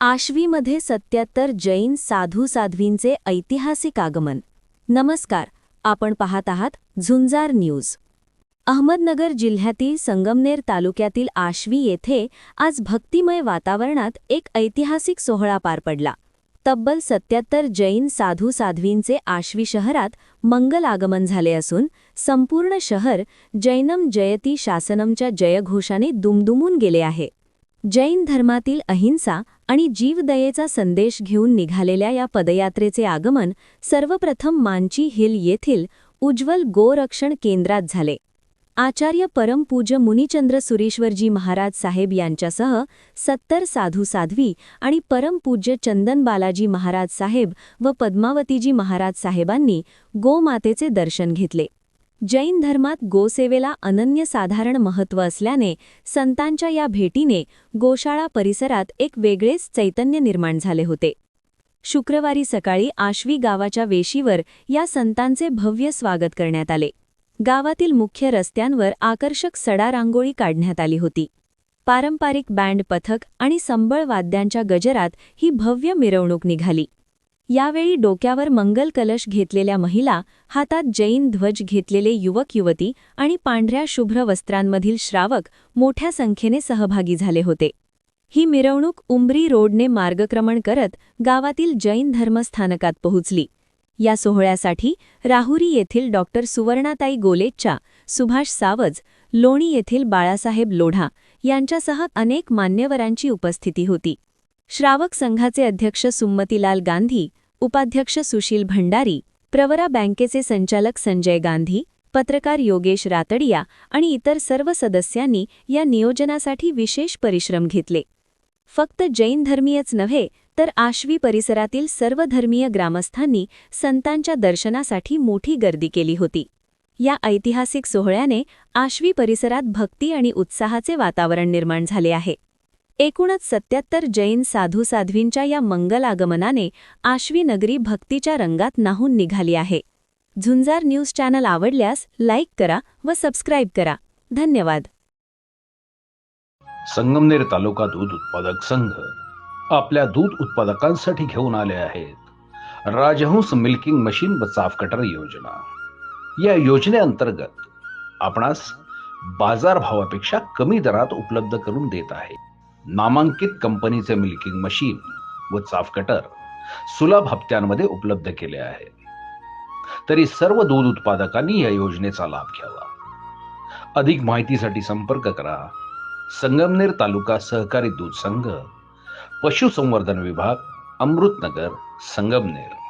आश्वीमध्ये 77 जैन साधू साध्वींचे ऐतिहासिक आगमन. नमस्कार, आपण पाहत आहात झुंजार न्यूज. अहमदनगर जिल्ह्यातील संगमनेर तालुक्यातील आश्वी येथे आज भक्तिमय वातावरणात एक ऐतिहासिक सोहळा पार पडला. तब्बल 77 जैन साधू साध्वींचे आश्वी शहरात मंगल आगमन झाले असून संपूर्ण शहर जैनम जयती शासनमच्या जयघोषाने दुमदुमून गेले आहे. जैन धर्मातील अहिंसा आणि जीवदयेचा संदेश घेऊन निघालेल्या या पदयात्रेचे आगमन सर्वप्रथम मांची हिल येथील उज्ज्वल गोरक्षण केंद्रात झाले. आचार्य परमपूज्य मुनिचंद्र सुरेश्वरजी महाराज साहेब यांच्यासह 70 साधू साध्वी आणि परमपूज्य चंदन बालाजी महाराज साहेब व पद्मावतीजी महाराज साहेबांनी गोमातेचे दर्शन घेतले. जैन धर्मात गोसेवेला अनन्यसाधारण महत्त्व असल्याने संतांच्या या भेटीने गोशाळा परिसरात एक वेगळेच चैतन्य निर्माण झाले होते. शुक्रवारी सकाळी आश्वी गावाच्या वेशीवर या संतांचे भव्य स्वागत करण्यात आले. गावातील मुख्य रस्त्यांवर आकर्षक सडा रांगोळी काढण्यात आली होती. पारंपरिक बँड पथक आणि संबळ वाद्यांच्या गजरात ही भव्य मिरवणूक निघाली. यावेळी डोक्यावर मंगल कलश घेतलेल्या महिला, हातात जैन ध्वज घेतलेले युवक युवती आणि पांढऱ्या शुभ्र वस्त्रांमधील श्रावक मोठ्या संख्येने सहभागी झाले होते. ही मिरवणूक उंबरी रोडने मार्गक्रमण करत गावातील जैन धर्मस्थानकात पोहोचली. या सोहळ्यासाठी राहुरी येथील डॉक्टर सुवर्णाताई गोलेच्चा, सुभाष सावज, लोणी येथील बाळासाहेब लोढा यांच्यासह अनेक मान्यवरांची उपस्थिती होती. श्रावक संघाचे अध्यक्ष सुम्मतीलाल गांधी, उपाध्यक्ष सुशील भंडारी, प्रवरा बँकेचे संचालक संजय गांधी, पत्रकार योगेश रातडिया आणि इतर सर्व सदस्यांनी या नियोजनासाठी विशेष परिश्रम घेतले. फक्त जैन धर्मीयच नव्हे तर आश्वी परिसरातील सर्व धर्मीय ग्रामस्थांनी संतांच्या दर्शनासाठी मोठी गर्दी केली होती. या ऐतिहासिक सोहळ्याने आश्वी परिसरात भक्ती आणि उत्साहाचे वातावरण निर्माण झाले आहे. एकूणच 77 जैन साधू साध्वींच्या या मंगल आगमनाने आश्वी नगरी भक्तीच्या रंगात न्हाऊन निघाली आहे. झुंजार न्यूज चॅनल आवडल्यास लाईक करा व सबस्क्राईब करा. धन्यवाद. संगमनेर तालुका दूध उत्पादक संघ आपल्या दूध उत्पादकांसाठी घेऊन आले आहेत राजहंस मिल्किंग मशीन व चाफ कटर योजना. या योजनेअंतर्गत आपणास बाजारभावापेक्षा कमी दरात उपलब्ध करून देत आहे. नामांकित कंपनीचे मिल्किंग मशीन व चाफ कटर सुलभ हप्त्यांमध्ये उपलब्ध केले आहे. तरी सर्व दूध उत्पादकांनी या योजनेचा लाभ घ्यावा. अधिक माहितीसाठी संपर्क करा संगमनेर तालुका सहकारी दूध संघ, पशुसंवर्धन विभाग, अमृतनगर, संगमनेर.